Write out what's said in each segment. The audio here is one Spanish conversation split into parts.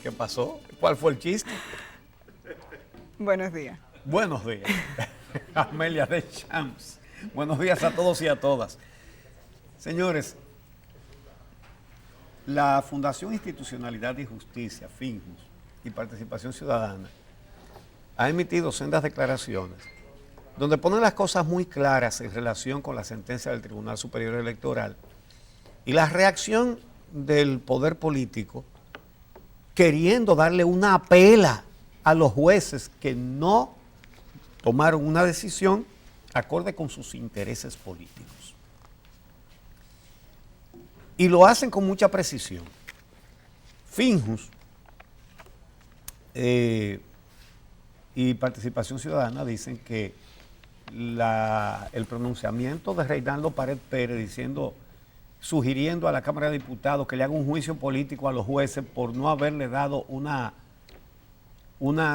¿Qué pasó? ¿Cuál fue el chiste? Buenos días. Buenos días. Amelia de Champs. Buenos días a todos y a todas. Señores, la Fundación Institucionalidad y Justicia, FINJUS, y Participación Ciudadana, ha emitido sendas declaraciones donde ponen las cosas muy claras en relación con la sentencia del Tribunal Superior Electoral y la reacción del poder político queriendo darle una pela a los jueces que no tomaron una decisión acorde con sus intereses políticos. Y lo hacen con mucha precisión. FINJUS y Participación Ciudadana dicen que el pronunciamiento de Reinaldo Pared Pérez sugiriendo a la Cámara de Diputados que le haga un juicio político a los jueces por no haberle dado una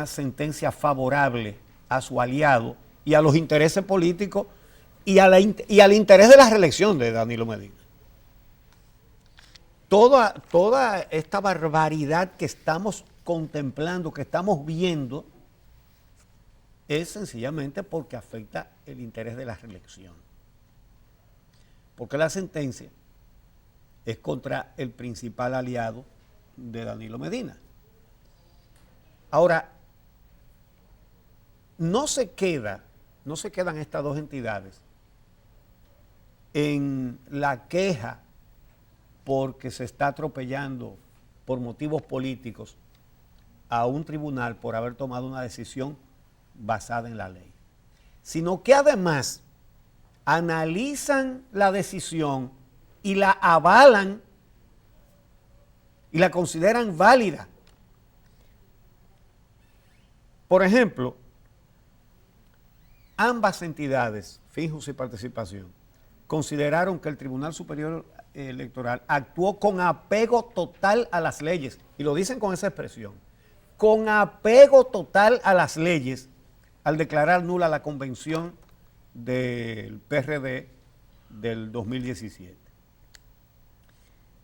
sentencia favorable a su aliado y a los intereses políticos y al interés de la reelección de Danilo Medina. Toda esta barbaridad que estamos contemplando, que estamos viendo, es sencillamente porque afecta el interés de la reelección. Porque la sentencia es contra el principal aliado de Danilo Medina. Ahora, no se quedan estas dos entidades en la queja porque se está atropellando por motivos políticos a un tribunal por haber tomado una decisión basada en la ley, sino que además analizan la decisión y la avalan y la consideran válida. Por ejemplo, ambas entidades, FINJUS y Participación, consideraron que el Tribunal Superior Electoral actuó con apego total a las leyes, y lo dicen con esa expresión, con apego total a las leyes, al declarar nula la convención del PRD del 2017.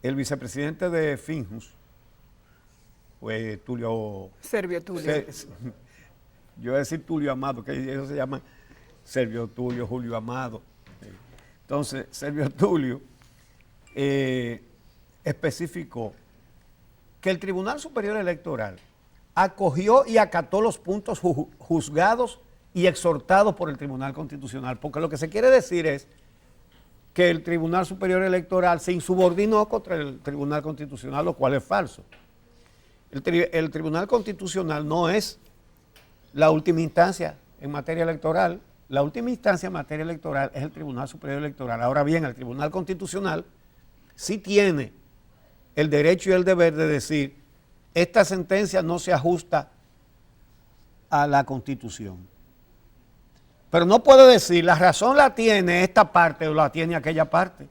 El vicepresidente de FINJUS fue Servio Tulio. Yo voy a decir Tulio Amado, que ellos se llaman Servio Tulio, Julio Amado. Entonces, Servio Tulio especificó que el Tribunal Superior Electoral acogió y acató los puntos juzgados y exhortados por el Tribunal Constitucional, porque lo que se quiere decir es que el Tribunal Superior Electoral se insubordinó contra el Tribunal Constitucional, lo cual es falso. El Tribunal Constitucional no es la última instancia en materia electoral. La última instancia en materia electoral es el Tribunal Superior Electoral. Ahora bien, el Tribunal Constitucional sí tiene el derecho y el deber de decir: esta sentencia no se ajusta a la Constitución. Pero no puede decir, la razón la tiene esta parte o la tiene aquella parte.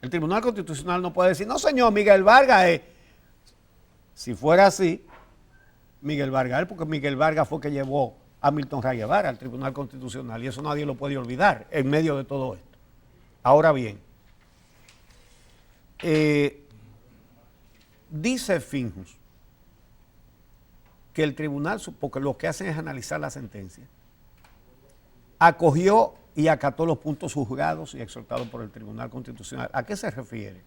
El Tribunal Constitucional no puede decir, no señor, Miguel Vargas es. Si fuera así, Miguel Vargas, porque Miguel Vargas fue que llevó a Milton Ray Guevara al Tribunal Constitucional, y eso nadie lo puede olvidar en medio de todo esto. Ahora bien, dice FINJUS que el tribunal, porque lo que hacen es analizar la sentencia, acogió y acató los puntos juzgados y exhortados por el Tribunal Constitucional. ¿A qué se refiere?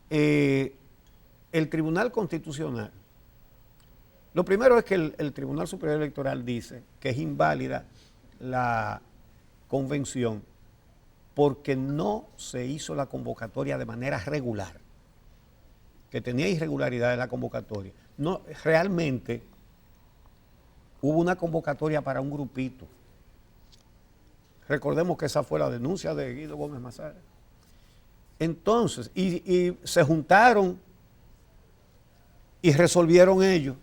El Tribunal Constitucional, lo primero es que el Tribunal Superior Electoral dice que es inválida la convención porque no se hizo la convocatoria de manera regular, que tenía irregularidad en la convocatoria. No, realmente hubo una convocatoria para un grupito. Recordemos que esa fue la denuncia de Guido Gómez Mazara. Entonces, y se juntaron y resolvieron ellos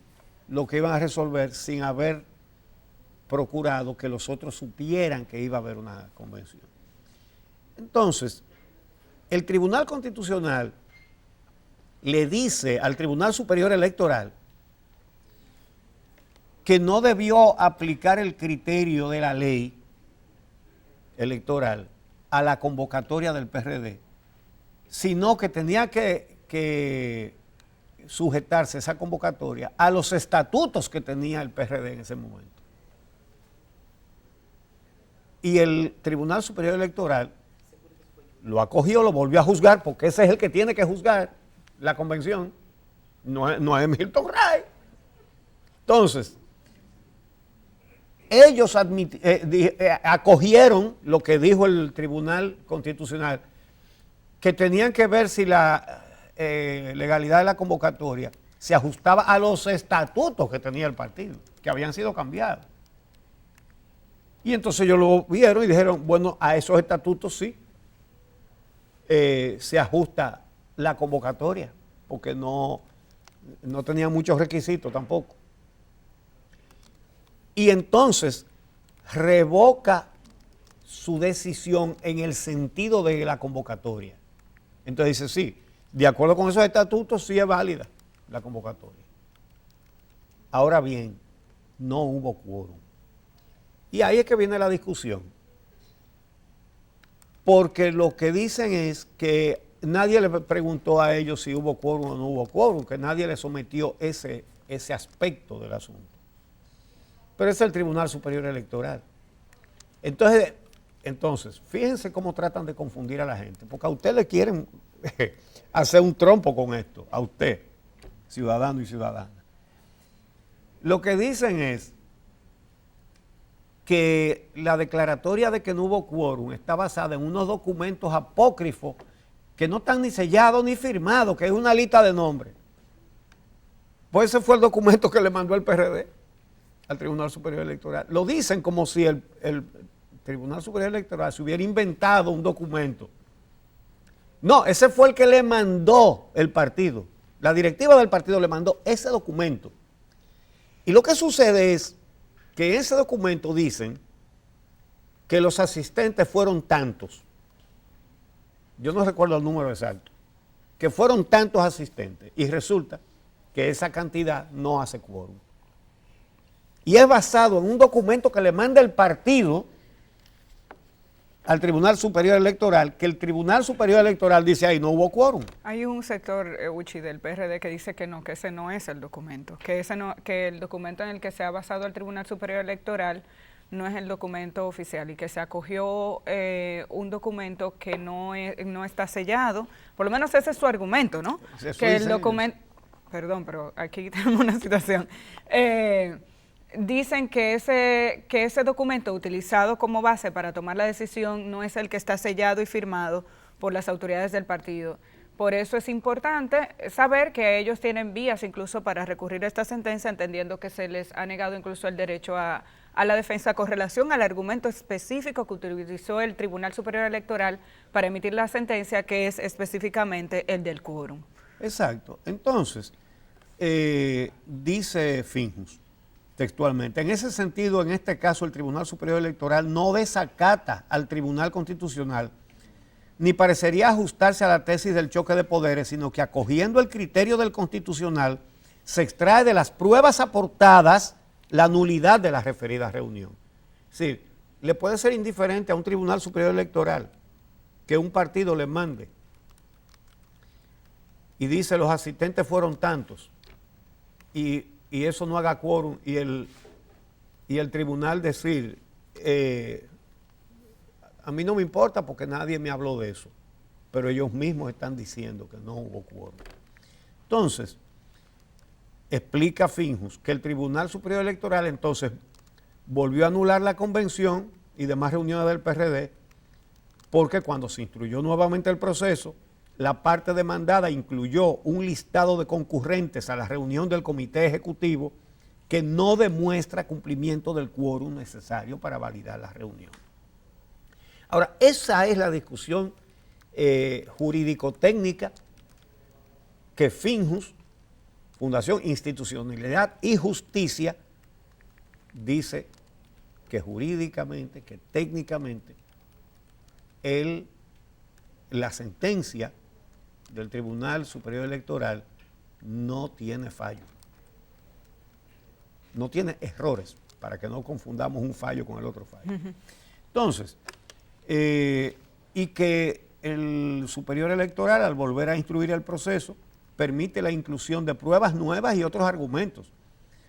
lo que iban a resolver sin haber procurado que los otros supieran que iba a haber una convención. Entonces, el Tribunal Constitucional le dice al Tribunal Superior Electoral que no debió aplicar el criterio de la ley electoral a la convocatoria del PRD, sino que tenía que sujetarse esa convocatoria a los estatutos que tenía el PRD en ese momento. Y el Tribunal Superior Electoral lo acogió, lo volvió a juzgar, porque ese es el que tiene que juzgar la convención, no es Milton Ray. Entonces, ellos acogieron lo que dijo el Tribunal Constitucional, que tenían que ver si la legalidad de la convocatoria se ajustaba a los estatutos que tenía el partido, que habían sido cambiados. Y entonces ellos lo vieron y dijeron, bueno, a esos estatutos sí se ajusta la convocatoria, porque no tenía muchos requisitos tampoco. Y entonces revoca su decisión en el sentido de la convocatoria. Entonces dice, sí, de acuerdo con esos estatutos, sí es válida la convocatoria. Ahora bien, no hubo quórum. Y ahí es que viene la discusión. Porque lo que dicen es que nadie le preguntó a ellos si hubo quórum o no hubo quórum, que nadie le sometió ese aspecto del asunto. Pero es el Tribunal Superior Electoral. Entonces, fíjense cómo tratan de confundir a la gente, porque a usted le quieren hacer un trompo con esto, a usted, ciudadano y ciudadana. Lo que dicen es que la declaratoria de que no hubo quórum está basada en unos documentos apócrifos que no están ni sellados ni firmados, que es una lista de nombres. Pues ese fue el documento que le mandó el PRD al Tribunal Superior Electoral. Lo dicen como si el Tribunal Superior Electoral se hubiera inventado un documento. No, ese fue el que le mandó el partido. La directiva del partido le mandó ese documento. Y lo que sucede es que en ese documento dicen que los asistentes fueron tantos. Yo no recuerdo el número exacto. Que fueron tantos asistentes. Y resulta que esa cantidad no hace quórum. Y es basado en un documento que le manda el partido al Tribunal Superior Electoral, que el Tribunal Superior Electoral dice ahí no hubo quórum. Hay un sector, Uchi, del PRD que dice que no, que ese no es el documento, que el documento en el que se ha basado el Tribunal Superior Electoral no es el documento oficial y que se acogió un documento que no está sellado. Por lo menos ese es su argumento, ¿no? Que el documento... Perdón, pero aquí tenemos una situación. Dicen que ese documento utilizado como base para tomar la decisión no es el que está sellado y firmado por las autoridades del partido. Por eso es importante saber que ellos tienen vías incluso para recurrir a esta sentencia, entendiendo que se les ha negado incluso el derecho a la defensa con relación al argumento específico que utilizó el Tribunal Superior Electoral para emitir la sentencia, que es específicamente el del quórum. Exacto. Entonces, dice Finjus, textualmente, en ese sentido, en este caso, el Tribunal Superior Electoral no desacata al Tribunal Constitucional, ni parecería ajustarse a la tesis del choque de poderes, sino que acogiendo el criterio del Constitucional, se extrae de las pruebas aportadas la nulidad de la referida reunión. Es decir, le puede ser indiferente a un Tribunal Superior Electoral que un partido le mande y dice los asistentes fueron tantos y eso no haga quórum y el tribunal decir a mí no me importa porque nadie me habló de eso, pero ellos mismos están diciendo que no hubo quórum. Entonces, explica Finjus que el Tribunal Superior Electoral entonces volvió a anular la convención y demás reuniones del PRD porque cuando se instruyó nuevamente el proceso, la parte demandada incluyó un listado de concurrentes a la reunión del Comité Ejecutivo que no demuestra cumplimiento del quórum necesario para validar la reunión. Ahora, esa es la discusión jurídico-técnica que Finjus, Fundación Institucionalidad y Justicia, dice que jurídicamente, que técnicamente, la sentencia del Tribunal Superior Electoral no tiene fallo. No tiene errores, para que no confundamos un fallo con el otro fallo. Entonces, y que el Superior Electoral, al volver a instruir el proceso, permite la inclusión de pruebas nuevas y otros argumentos.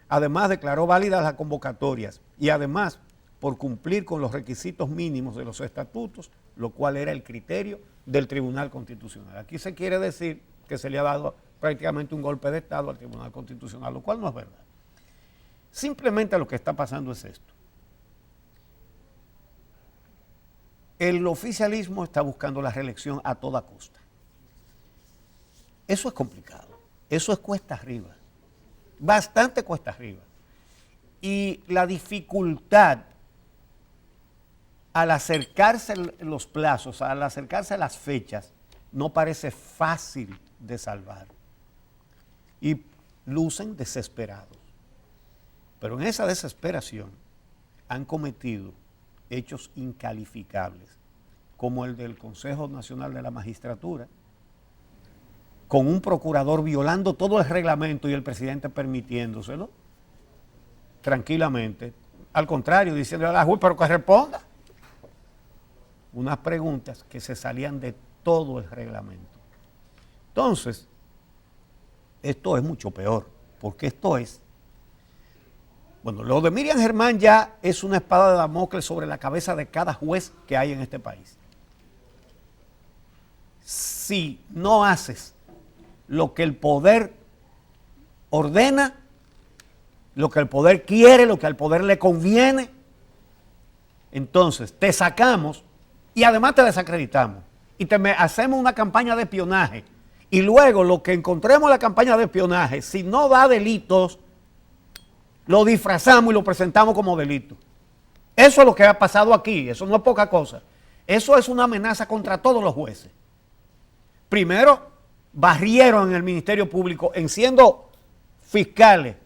Además, declaró válidas las convocatorias y además, por cumplir con los requisitos mínimos de los estatutos, lo cual era el criterio del Tribunal Constitucional. Aquí se quiere decir que se le ha dado prácticamente un golpe de Estado al Tribunal Constitucional, lo cual no es verdad. Simplemente lo que está pasando es esto. El oficialismo está buscando la reelección a toda costa. Eso es complicado, eso es cuesta arriba, bastante cuesta arriba. Y la dificultad al acercarse los plazos, al acercarse las fechas, no parece fácil de salvar. Y lucen desesperados. Pero en esa desesperación han cometido hechos incalificables, como el del Consejo Nacional de la Magistratura, con un procurador violando todo el reglamento y el presidente permitiéndoselo, tranquilamente. Al contrario, diciéndole a la juez, pero que responda. Unas preguntas que se salían de todo el reglamento. Entonces, esto es mucho peor, porque esto es, bueno, lo de Miriam Germán ya es una espada de Damocles sobre la cabeza de cada juez que hay en este país. Si no haces lo que el poder ordena, lo que el poder quiere, lo que al poder le conviene, entonces te sacamos y además te desacreditamos y hacemos una campaña de espionaje y luego lo que encontremos en la campaña de espionaje, si no da delitos, lo disfrazamos y lo presentamos como delito. Eso es lo que ha pasado aquí, eso no es poca cosa. Eso es una amenaza contra todos los jueces. Primero, barrieron en el Ministerio Público en siendo fiscales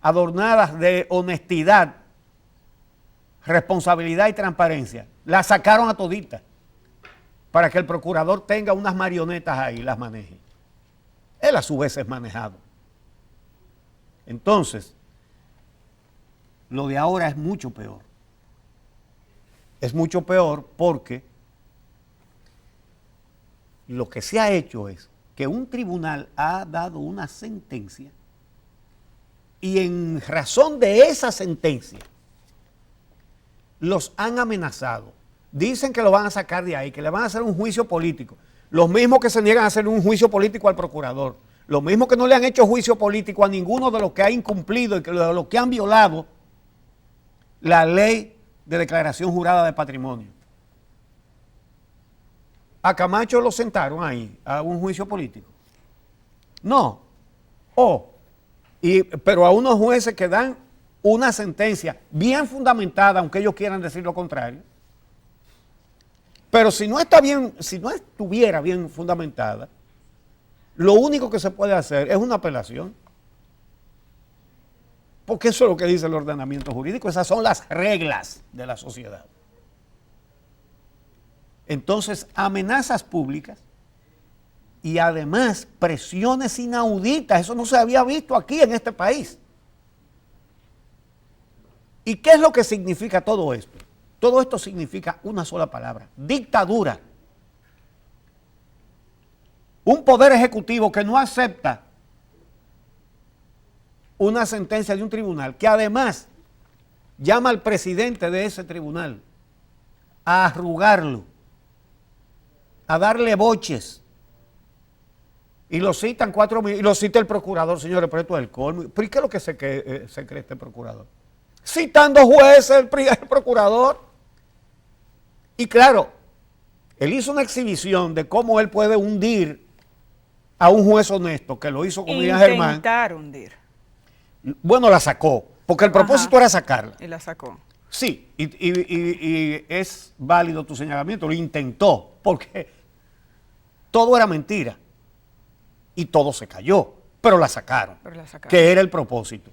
adornadas de honestidad, responsabilidad y transparencia. La sacaron a todita para que el procurador tenga unas marionetas ahí y las maneje. Él a su vez es manejado. Entonces, lo de ahora es mucho peor. Es mucho peor porque lo que se ha hecho es que un tribunal ha dado una sentencia y en razón de esa sentencia los han amenazado. Dicen que lo van a sacar de ahí, que le van a hacer un juicio político. Los mismos que se niegan a hacer un juicio político al procurador. Los mismos que no le han hecho juicio político a ninguno de los que ha incumplido y de los que han violado la ley de declaración jurada de patrimonio. A Camacho lo sentaron ahí a un juicio político. No. Pero a unos jueces que dan una sentencia bien fundamentada, aunque ellos quieran decir lo contrario. Pero si no estuviera bien fundamentada, lo único que se puede hacer es una apelación. Porque eso es lo que dice el ordenamiento jurídico, esas son las reglas de la sociedad. Entonces, amenazas públicas y además presiones inauditas, eso no se había visto aquí en este país. ¿Y qué es lo que significa todo esto? Todo esto significa una sola palabra: dictadura. Un poder ejecutivo que no acepta una sentencia de un tribunal, que además llama al presidente de ese tribunal a arrugarlo, a darle boches, y lo citan y lo cita el procurador. Señores, pero esto es el colmo. ¿Pero qué es lo que se cree este procurador? Citando jueces, el procurador. Y claro, él hizo una exhibición de cómo él puede hundir a un juez honesto, que lo hizo con Miriam Germán. Intentar hundir. Bueno, la sacó, porque el propósito era sacarla. Y la sacó. Sí, y es válido tu señalamiento, lo intentó, porque todo era mentira y todo se cayó, pero la sacaron, que era el propósito.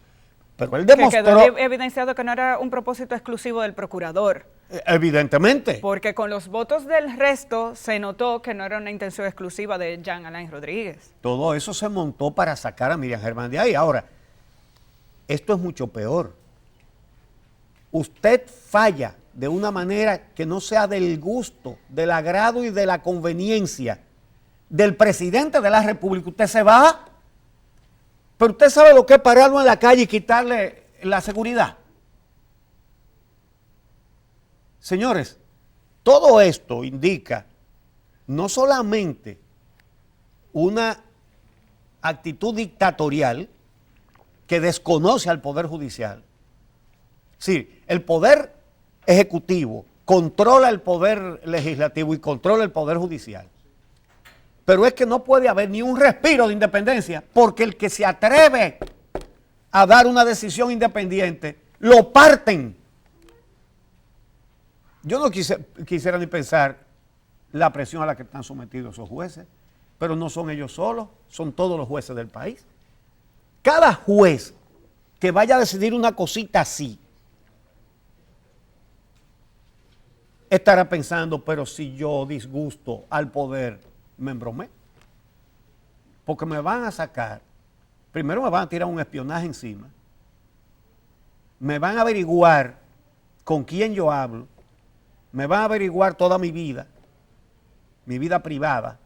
Pero él demostró... Que quedó evidenciado que no era un propósito exclusivo del procurador. Evidentemente. Porque con los votos del resto se notó que no era una intención exclusiva de Jean Alain Rodríguez. Todo eso se montó para sacar a Miriam Germán de ahí. Ahora, esto es mucho peor. Usted falla de una manera que no sea del gusto, del agrado y de la conveniencia del presidente de la República, usted se va. Pero usted sabe lo que es pararlo en la calle y quitarle la seguridad. Señores, todo esto indica no solamente una actitud dictatorial que desconoce al Poder Judicial. Sí, el Poder Ejecutivo controla el Poder Legislativo y controla el Poder Judicial. Pero es que no puede haber ni un respiro de independencia, porque el que se atreve a dar una decisión independiente, lo parten. Yo no quisiera ni pensar la presión a la que están sometidos esos jueces, pero no son ellos solos, son todos los jueces del país. Cada juez que vaya a decidir una cosita así, estará pensando, pero si yo disgusto al poder, me embromé. Porque me van a sacar, primero me van a tirar un espionaje encima, me van a averiguar con quién yo hablo, me van a averiguar toda mi vida privada,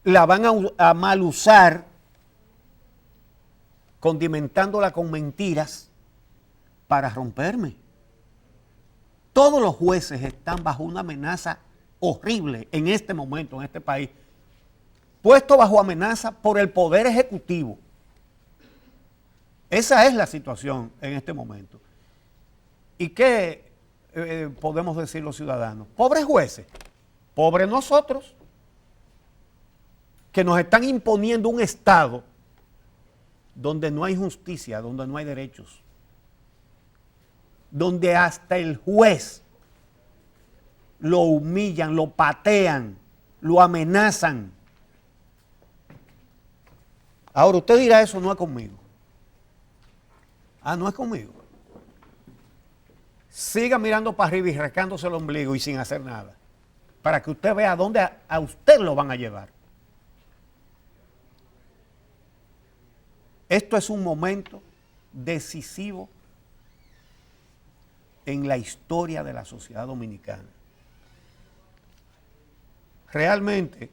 la van a mal usar, condimentándola con mentiras para romperme. Todos los jueces están bajo una amenaza horrible en este momento, en este país, puesto bajo amenaza por el Poder Ejecutivo. Esa es la situación en este momento. ¿Y qué podemos decir los ciudadanos? Pobres jueces, pobres nosotros, que nos están imponiendo un Estado donde no hay justicia, donde no hay derechos, donde hasta el juez lo humillan, lo patean, lo amenazan. Ahora usted dirá, eso no es conmigo. Ah, no es conmigo. Siga mirando para arriba y rascándose el ombligo y sin hacer nada, para que usted vea a dónde a usted lo van a llevar. Esto es un momento decisivo en la historia de la sociedad dominicana. Realmente,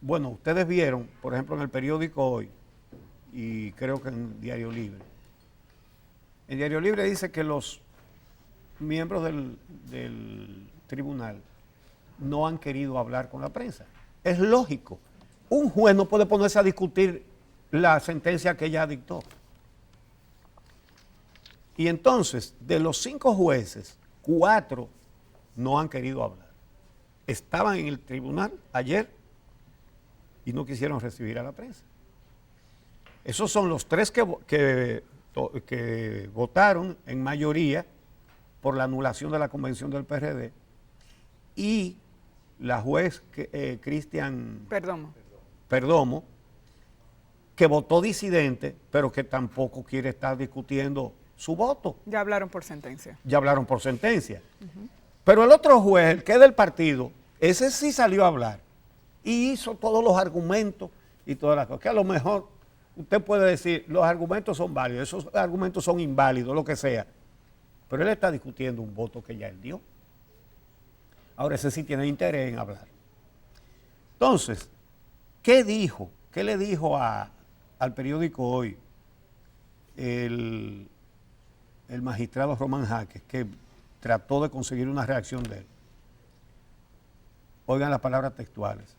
bueno, ustedes vieron, por ejemplo, en el periódico Hoy, y creo que en Diario Libre. En Diario Libre dice que los miembros del tribunal no han querido hablar con la prensa. Es lógico. Un juez no puede ponerse a discutir la sentencia que ella dictó. Y entonces, de los 5 jueces, 4 no han querido hablar. Estaban en el tribunal ayer y no quisieron recibir a la prensa. Esos son los 3 que votaron en mayoría por la anulación de la convención del PRD, y la juez Cristian Perdomo, que votó disidente, pero que tampoco quiere estar discutiendo su voto. Ya hablaron por sentencia. Ya hablaron por sentencia. Pero el otro juez, el que es del partido, ese sí salió a hablar y hizo todos los argumentos y todas las cosas. Que a lo mejor usted puede decir, los argumentos son válidos, esos argumentos son inválidos, lo que sea. Pero él está discutiendo un voto que ya él dio. Ahora ese sí tiene interés en hablar. Entonces, ¿qué dijo? ¿Qué le dijo al periódico Hoy el magistrado Román Jaques, que trató de conseguir una reacción de él? Oigan las palabras textuales.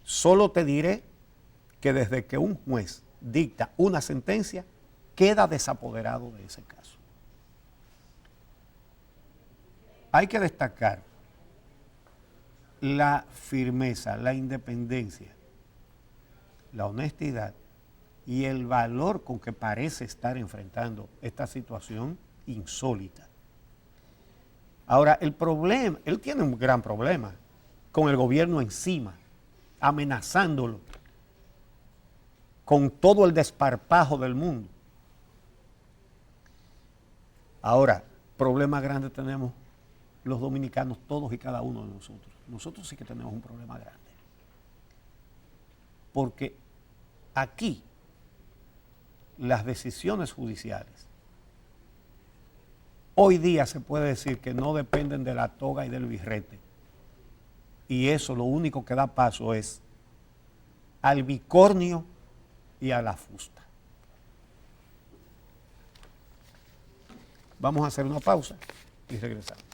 Solo te diré que desde que un juez dicta una sentencia, queda desapoderado de ese caso. Hay que destacar la firmeza, la independencia, la honestidad y el valor con que parece estar enfrentando esta situación insólita. Ahora, el problema, él tiene un gran problema con el gobierno encima, amenazándolo con todo el desparpajo del mundo. Ahora, problema grande tenemos los dominicanos, todos y cada uno de nosotros. Nosotros sí que tenemos un problema grande. Porque aquí las decisiones judiciales hoy día se puede decir que no dependen de la toga y del birrete Y eso lo único que da paso es al bicornio y a la fusta. Vamos a hacer una pausa y regresamos.